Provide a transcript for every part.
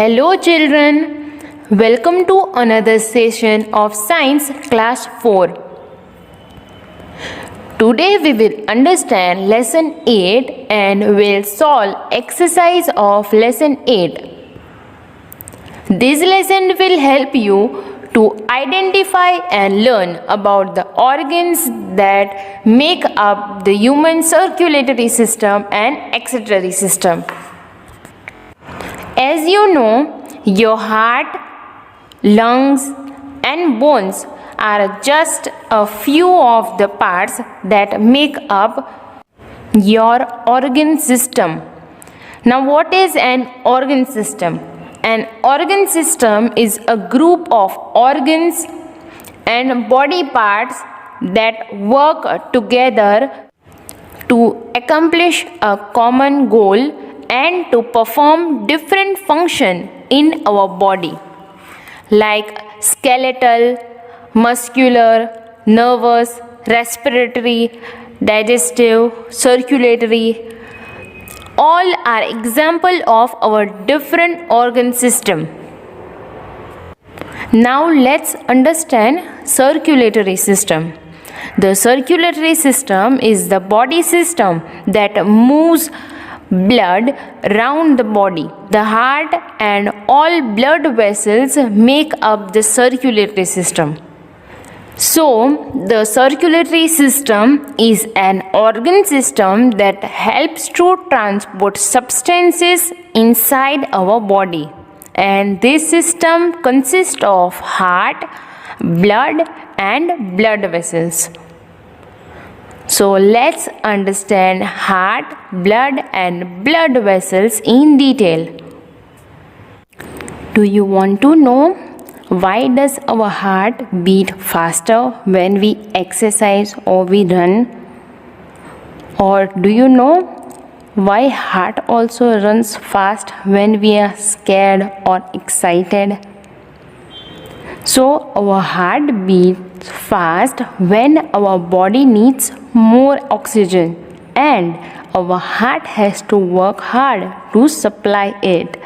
Hello children, welcome to another session of Science Class 4. Today we will understand Lesson 8 and will solve exercise of Lesson 8. This lesson will help you to identify and learn about the organs that make up the human circulatory system and excretory system. As you know, your heart, lungs and bones are just a few of the parts that make up your organ system. Now, what is an organ system? An organ system is a group of organs and body parts that work together to accomplish a common goal and to perform different functions in our body, like skeletal, muscular, nervous, respiratory, digestive, circulatory. All are examples of our different organ system. Now let's understand circulatory system. The circulatory system is the body system that moves blood around the body. The heart and all blood vessels make up the circulatory system. So, the circulatory system is an organ system that helps to transport substances inside our body. And this system consists of heart, blood and blood vessels. So let's understand heart, blood and blood vessels in detail. Do you want to know why does our heart beat faster when we exercise or we run? Or do you know why heart also runs fast when we are scared or excited? So our heart beats fast when our body needs more oxygen and our heart has to work hard to supply it.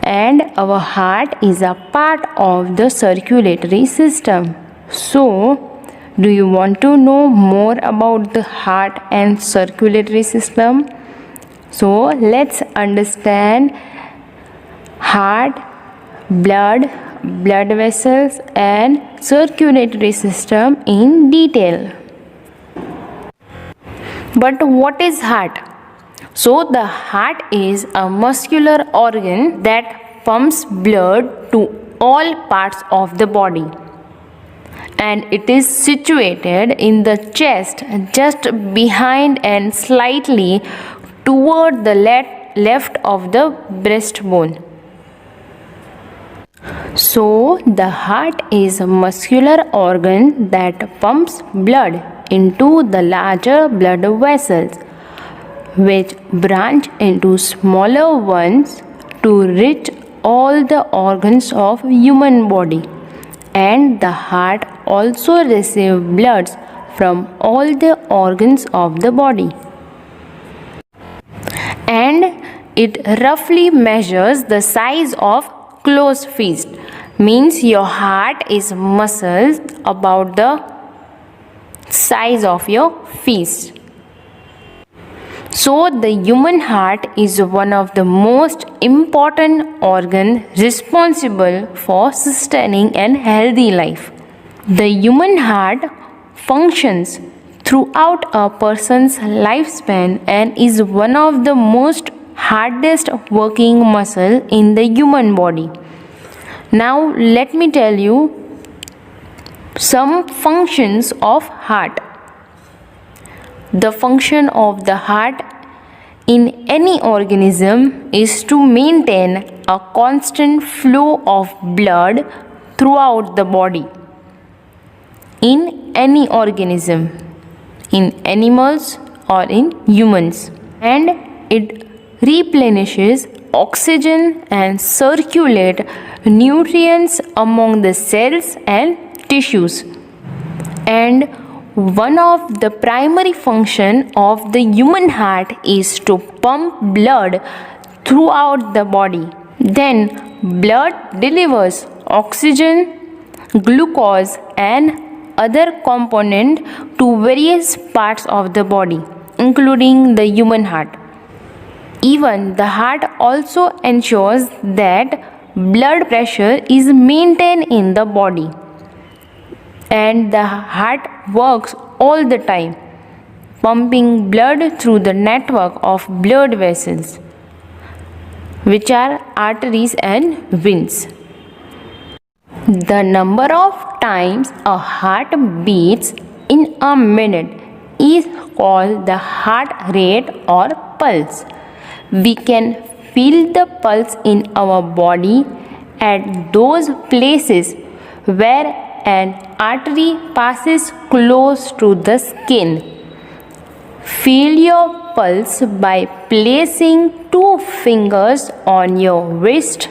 And our heart is a part of the circulatory system. So, do you want to know more about the heart and circulatory system? So, let's understand heart, blood vessels and circulatory system in detail. But what is heart? So the heart is a muscular organ that pumps blood to all parts of the body. And it is situated in the chest, just behind and slightly toward the left of the breastbone. So, the heart is a muscular organ that pumps blood into the larger blood vessels, which branch into smaller ones to reach all the organs of human body. And the heart also receives blood from all the organs of the body. And it roughly measures the size of closed fist, means your heart is muscles about the size of your fist. So the human heart is one of the most important organs responsible for sustaining a healthy life. The human heart functions throughout a person's lifespan and is one of the most hardest working muscle in the human body. Now let me tell you some functions of heart. The function of the heart in any organism is to maintain a constant flow of blood throughout the body. In any organism, in animals or in humans, and it replenishes oxygen and circulate nutrients among the cells and tissues. And one of the primary function of the human heart is to pump blood throughout the body. Then blood delivers oxygen, glucose and other component to various parts of the body, including the human heart. Even the heart also ensures that blood pressure is maintained in the body, and the heart works all the time, pumping blood through the network of blood vessels, which are arteries and veins. The number of times a heart beats in a minute is called the heart rate or pulse. We can feel the pulse in our body at those places where an artery passes close to the skin. Feel your pulse by placing 2 fingers on your wrist.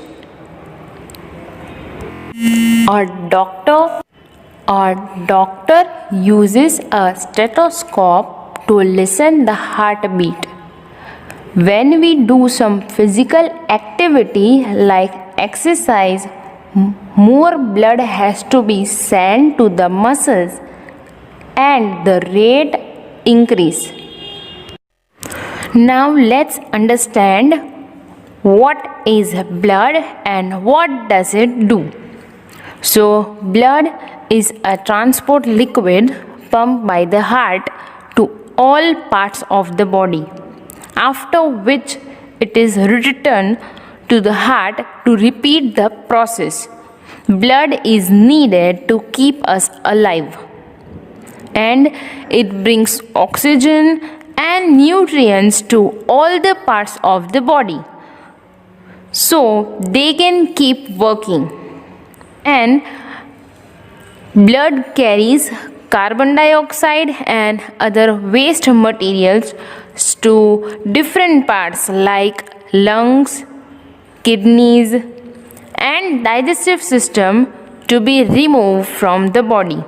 A doctor uses a stethoscope to listen the heartbeat. When we do some physical activity like exercise, more blood has to be sent to the muscles and the rate increase. Now let's understand what is blood and what does it do. So blood is a transport liquid pumped by the heart to all parts of the body, after which it is returned to the heart to repeat the process. Blood is needed to keep us alive, and it brings oxygen and nutrients to all the parts of the body so they can keep working. And blood carries carbon dioxide and other waste materials to different parts like lungs, kidneys and digestive system to be removed from the body.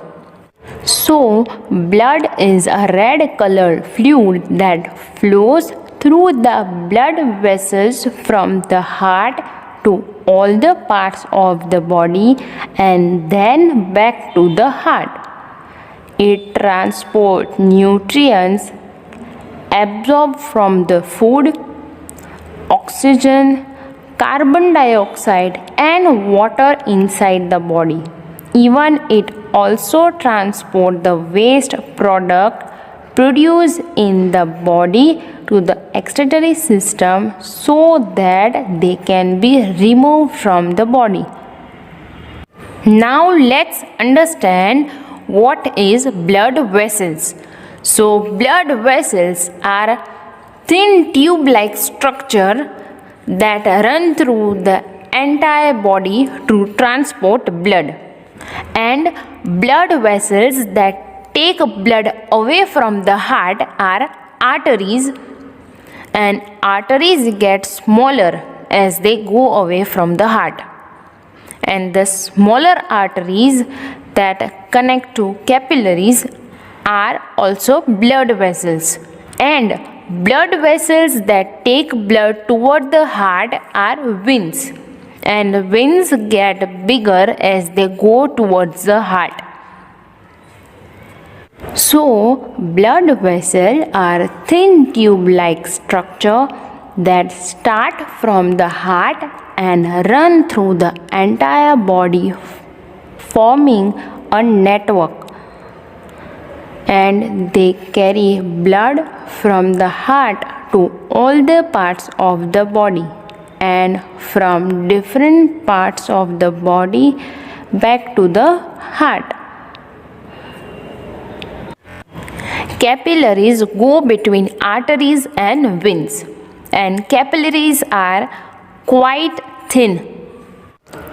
So blood is a red colored fluid that flows through the blood vessels from the heart to all the parts of the body and then back to the heart. It transports nutrients absorbed from the food, oxygen, carbon dioxide and water inside the body. Even it also transports the waste product produced in the body to the excretory system so that they can be removed from the body. Now let's understand what is blood vessels. So blood vessels are thin tube-like structure that run through the entire body to transport blood. And blood vessels that take blood away from the heart are arteries, and arteries get smaller as they go away from the heart. And the smaller arteries that connect to capillaries are also blood vessels. And blood vessels that take blood toward the heart are veins, and veins get bigger as they go towards the heart. So blood vessels are thin tube-like structure that start from the heart and run through the entire body, forming a network. And they carry blood from the heart to all the parts of the body, and from different parts of the body back to the heart. Capillaries go between arteries and veins, and capillaries are quite thin.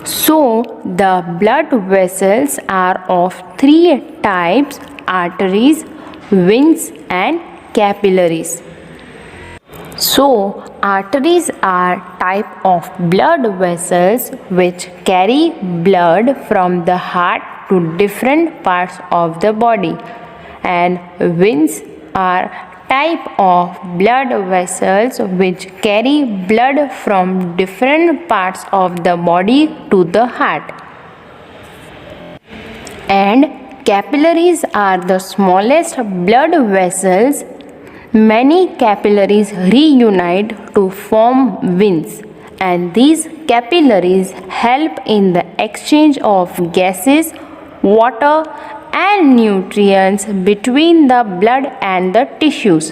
So the blood vessels are of 3 types: arteries, veins and capillaries. So arteries are type of blood vessels which carry blood from the heart to different parts of the body, and veins are type of blood vessels which carry blood from different parts of the body to the heart. And capillaries are the smallest blood vessels. Many capillaries reunite to form veins, and these capillaries help in the exchange of gases, water, and nutrients between the blood and the tissues.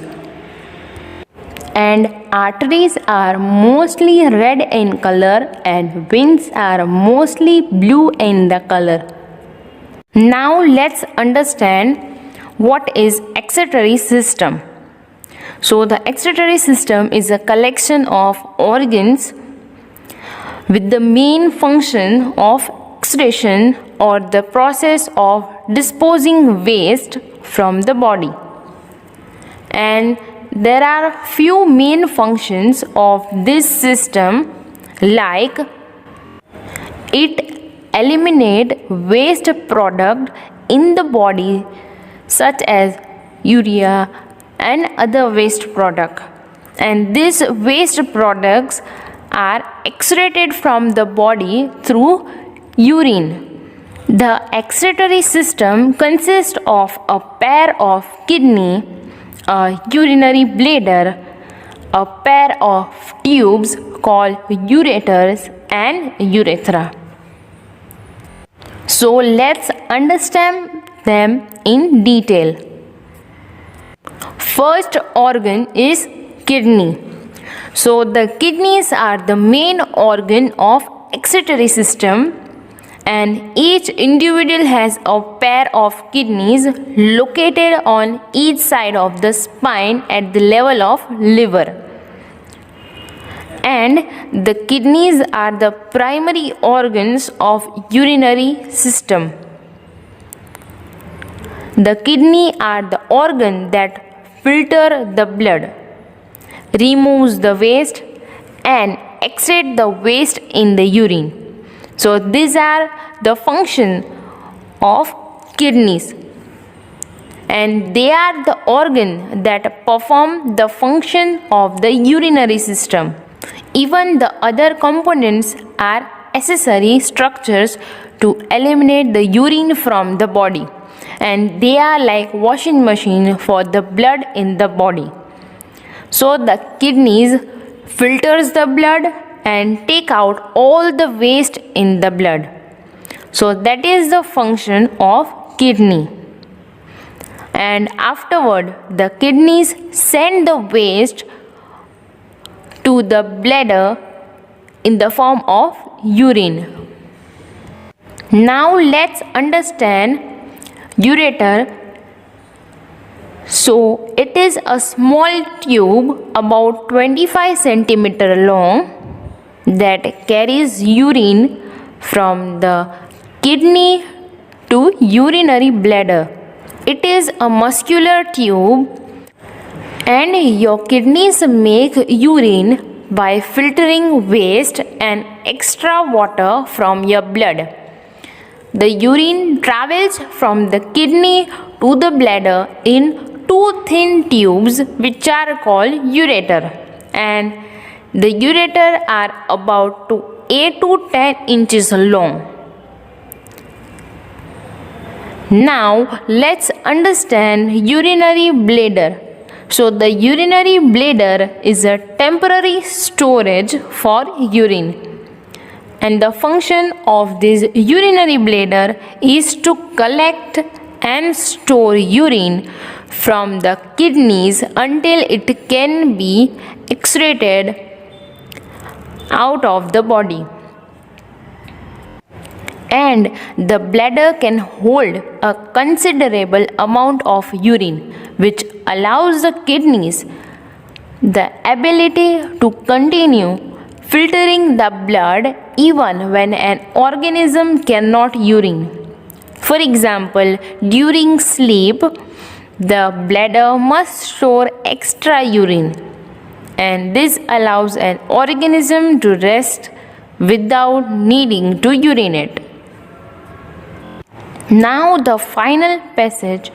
And arteries are mostly red in color, and veins are mostly blue in the color. Now let's understand what is excretory system. So the excretory system is a collection of organs with the main function of excretion or the process of disposing waste from the body. And there are few main functions of this system, like it eliminate waste product in the body such as urea and other waste product, and these waste products are excreted from the body through urine. The excretory system consists of a pair of kidney, a urinary bladder, a pair of tubes called ureters and urethra. So let's understand them in detail. First organ is kidney. So the kidneys are the main organ of excretory system, and each individual has a pair of kidneys located on each side of the spine at the level of liver. And the kidneys are the primary organs of urinary system. The kidney are the organ that filter the blood, removes the waste, and excrete the waste in the urine. So these are the function of kidneys, and they are the organ that perform the function of the urinary system. Even the other components are accessory structures to eliminate the urine from the body, and they are like washing machine for the blood in the body. So the kidneys filters the blood and take out all the waste in the blood. So that is the function of kidney. And afterward, the kidneys send the waste to the bladder in the form of urine. Now let's understand ureter. So it is a small tube about 25 cm long that carries urine from the kidney to urinary bladder. It is a muscular tube, and your kidneys make urine by filtering waste and extra water from your blood. The urine travels from the kidney to the bladder in two thin tubes which are called ureter, and the ureter are about 8 to 10 inches long. Now let's understand urinary bladder. So the urinary bladder is a temporary storage for urine, and the function of this urinary bladder is to collect and store urine from the kidneys until it can be excreted out of the body. And the bladder can hold a considerable amount of urine, which allows the kidneys the ability to continue filtering the blood even when an organism cannot urine. For example, during sleep, the bladder must store extra urine, and this allows an organism to rest without needing to urinate. Now the final passage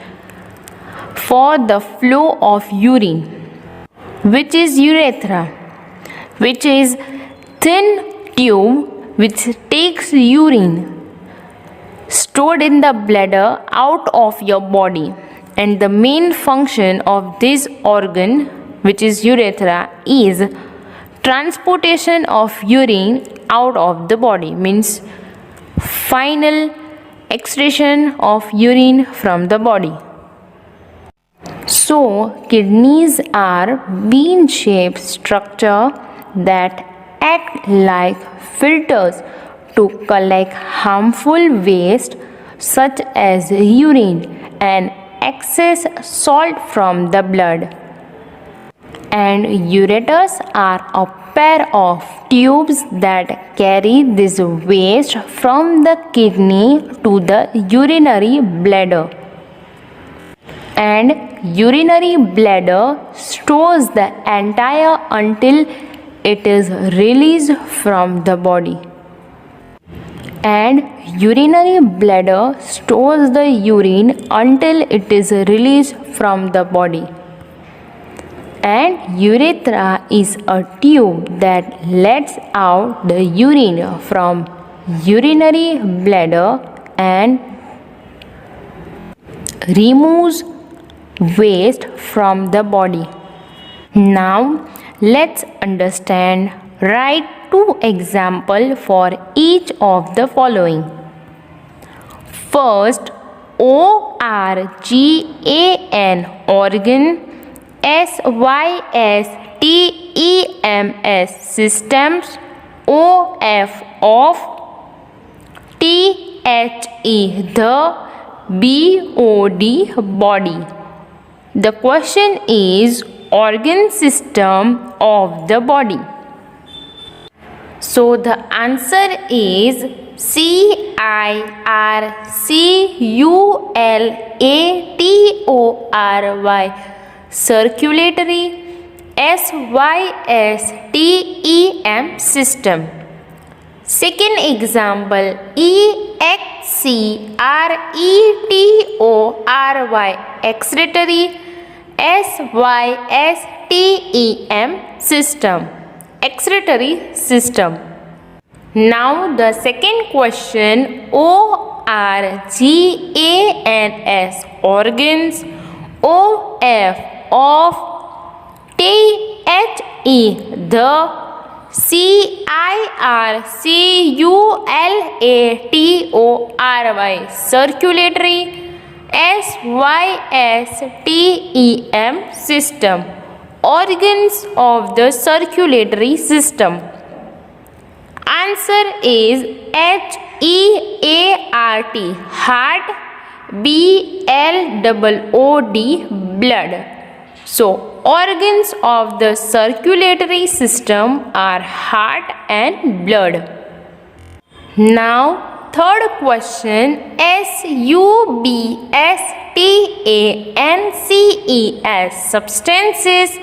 for the flow of urine, which is urethra, which is thin tube which takes urine stored in the bladder out of your body, and the main function of this organ, which is urethra, is transportation of urine out of the body, means final excretion of urine from the body. So kidneys are bean-shaped structure that act like filters to collect harmful waste such as urine and excess salt from the blood. And ureters are a pair of tubes that carry this waste from the kidney to the urinary bladder. And urinary bladder stores the entire until it is released from the body. And urinary bladder stores the urine until it is released from the body. And urethra is a tube that lets out the urine from urinary bladder and removes waste from the body. Now let's understand. Write 2 examples for each of the following. First, organ, organ, systems, systems, of, the body. The question is organ system of the body. So the answer is circulatory, circulatory, system, system. Second example, excretory, system, excretory system. Now the second question, organs, organs, of, the, circulatory, system, organs of the circulatory system. Answer is heart, heart, blood, blood. So organs of the circulatory system are heart and blood. Now third question, substances,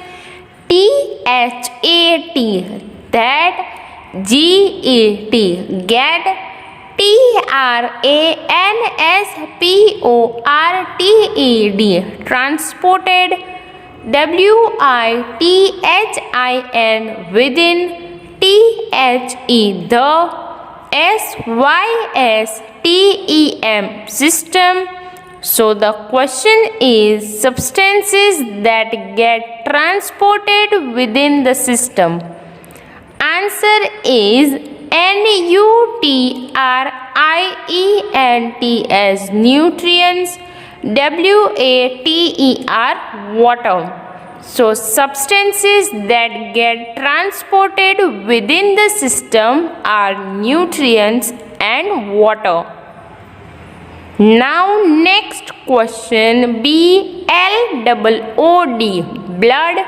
that, get, transported, within, the, system. So the question is substances that get transported within the system. Answer is nutrients, nutrients, water. So substances that get transported within the system are nutrients and water. Now next question, blood, blood,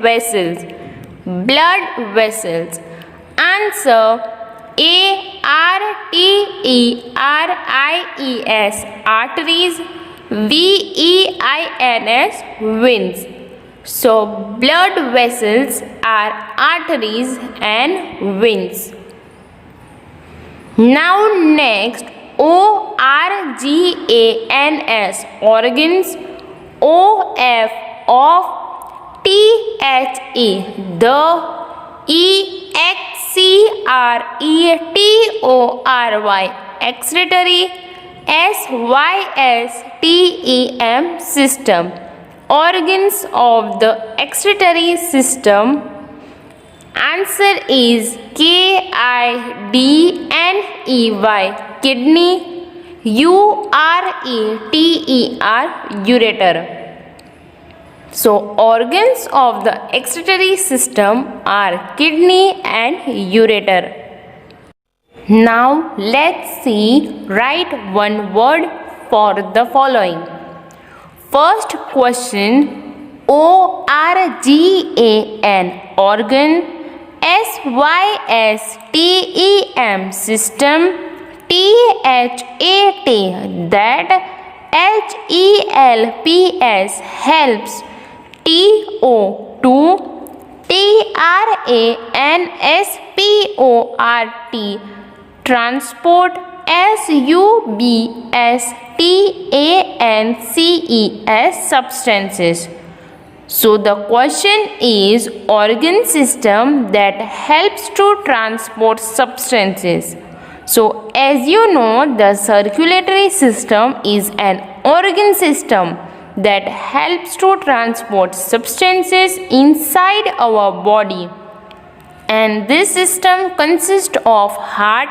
vessels, blood vessels. Answer arteries, veins. So blood vessels are arteries and veins. Now next, organs, organs. OF of THE, the. EXCRETORY, excretory. SYSTEM, system. Organs of the excretory system. Answer is KIDNEY, kidney. URETER, ureter. So organs of the excretory system are kidney and ureter. Now let's see, write one word for the following. First question, ORGAN, organ. SYSTEM, system. THAT, that. HELPS, helps. TO2, TRANSPORT, transport. SUBSTANCES, substances. So the question is organ system that helps to transport substances. So as you know, the circulatory system is an organ system that helps to transport substances inside our body, and this system consists of heart,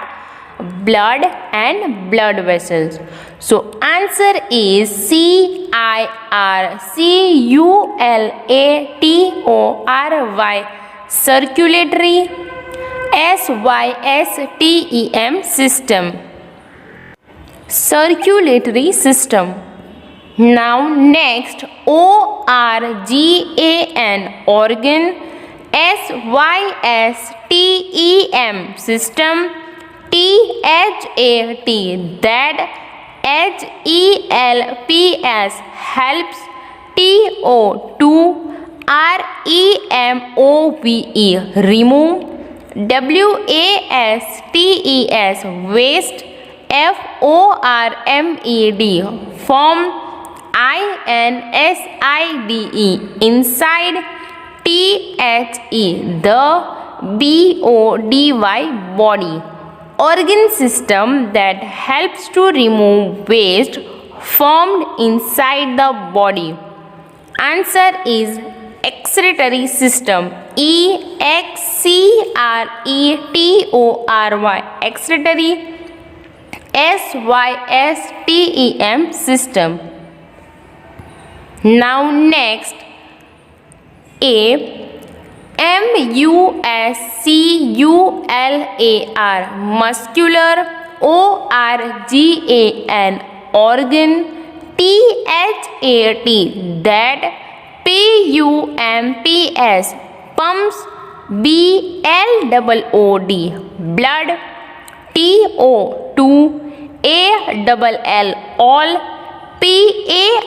blood and blood vessels. So answer is CIRCULATORY, circulatory. SYSTEM, system. Circulatory system. Now next, ORGAN, organ. SYSTEM, system. THAT, that. HELPS, helps. TO2, REMOVE, remove. WASTES, waste. FORMED, form. INSIDE, inside. THE, the. BODY, body. Organ system that helps to remove waste formed inside the body. Answer is excretory system. EXCRETORY, excretory. SYSTEM, system. Now next, MUSCULAR, muscular. ORGAN, organ. THAT, that. PUMPS, pumps. BLOOD, blood. TO2, ALL, all.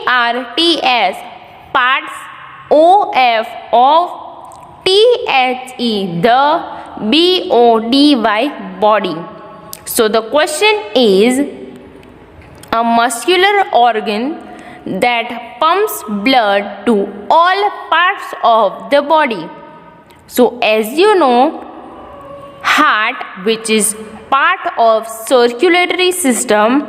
PARTS, parts. OF, of. THE, the. BODY, body. So the question is a muscular organ that pumps blood to all parts of the body. So as you know, heart, which is part of circulatory system,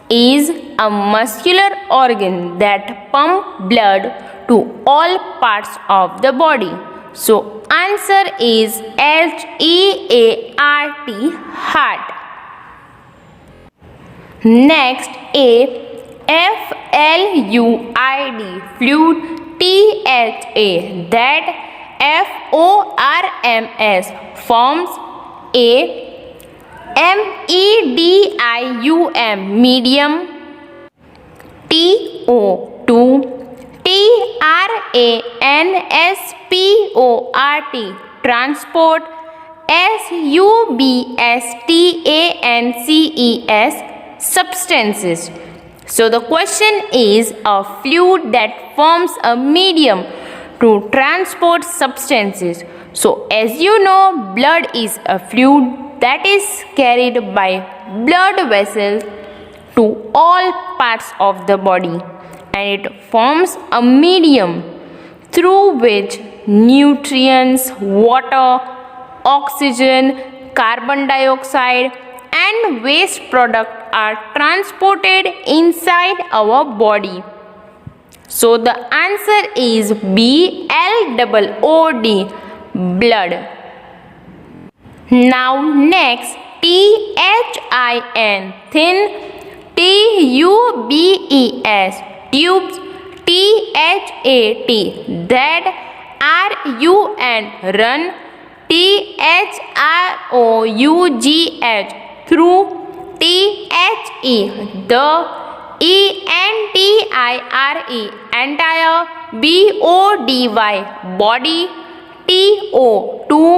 is a muscular organ that pumps blood to all parts of the body. So answer is HEART, heart. Next, FLUID, fluid. THA, that. FORMS, forms. MEDIUM, medium. TO2, TRANSPORT, transport. SUBSTANCES, substances. So the question is a fluid that forms a medium to transport substances. So as you know, blood is a fluid that is carried by blood vessels to all parts of the body, and it forms a medium through which nutrients, water, oxygen, carbon dioxide, and waste products are transported inside our body. So the answer is BLOOD, blood. Now next, THIN, thin, TUBES, tubes, THAT, that, RUN, run, THROUGH, through, THE, the, ENTIRE, entire, BODY, body, TO, two,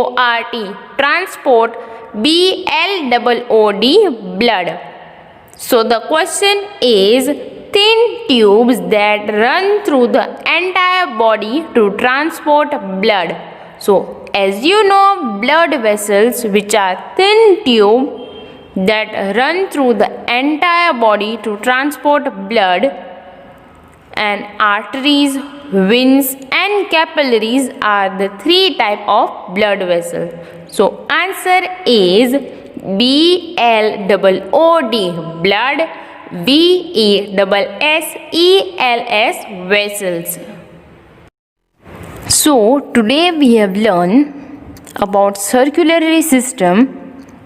TRANSPORT, transport, BLOOD, blood. So the question is thin tubes that run through the entire body to transport blood. So as you know, blood vessels, which are thin tube that run through the entire body to transport blood, and arteries, veins, and capillaries are the three type of blood vessels. So answer is BLOOD, blood, VESSELS, vessels. So today we have learned about circulatory system,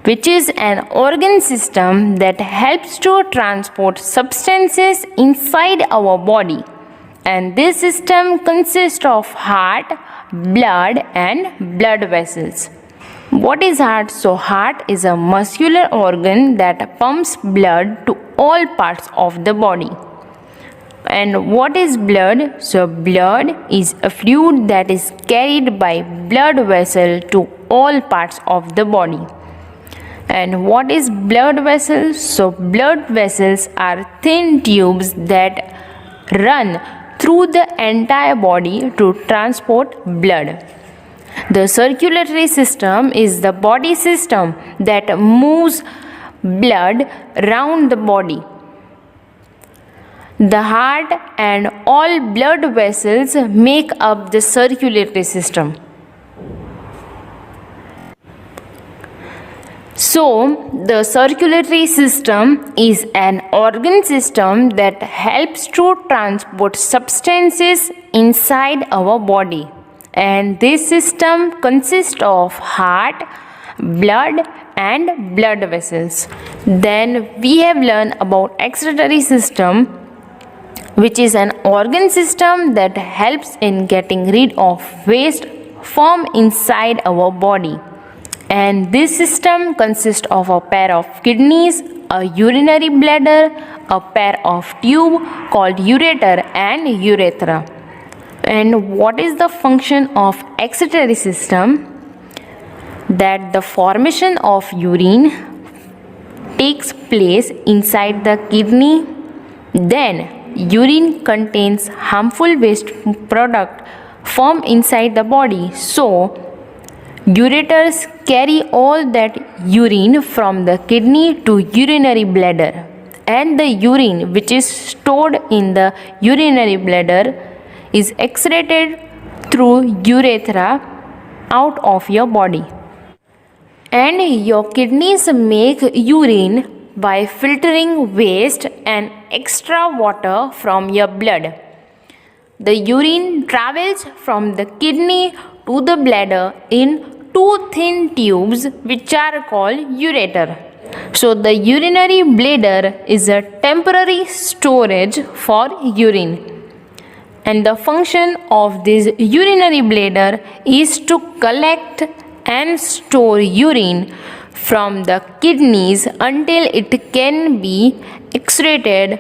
which is an organ system that helps to transport substances inside our body. And this system consists of heart, blood, and blood vessels. What is heart? So heart is a muscular organ that pumps blood to all parts of the body. And what is blood? So blood is a fluid that is carried by blood vessel to all parts of the body. And what is blood vessels? So blood vessels are thin tubes that run through the entire body to transport blood. The circulatory system is the body system that moves blood around the body. The heart and all blood vessels make up the circulatory system. So, the circulatory system is an organ system that helps to transport substances inside our body. And this system consists of heart, blood, and blood vessels. Then we have learned about excretory system, which is an organ system that helps in getting rid of waste from inside our body. And this system consists of a pair of kidneys, a urinary bladder, a pair of tube called ureter and urethra. And what is the function of excretory system? That the formation of urine takes place inside the kidney. Then urine contains harmful waste product from inside the body. So ureters carry all that urine from the kidney to urinary bladder, and the urine which is stored in the urinary bladder is excreted through urethra out of your body. And your kidneys make urine by filtering waste and extra water from your blood. The urine travels from the kidney to the bladder in two thin tubes which are called ureter. So the urinary bladder is a temporary storage for urine. And the function of this urinary bladder is to collect and store urine from the kidneys until it can be excreted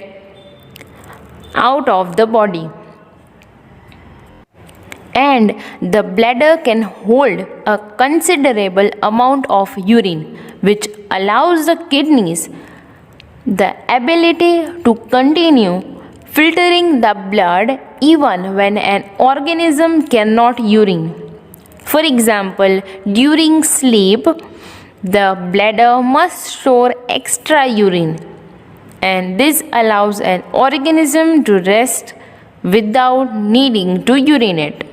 out of the body. And the bladder can hold a considerable amount of urine, which allows the kidneys the ability to continue filtering the blood even when an organism cannot urine. For example, during sleep, The bladder must store extra urine, and this allows an organism to rest without needing to urinate.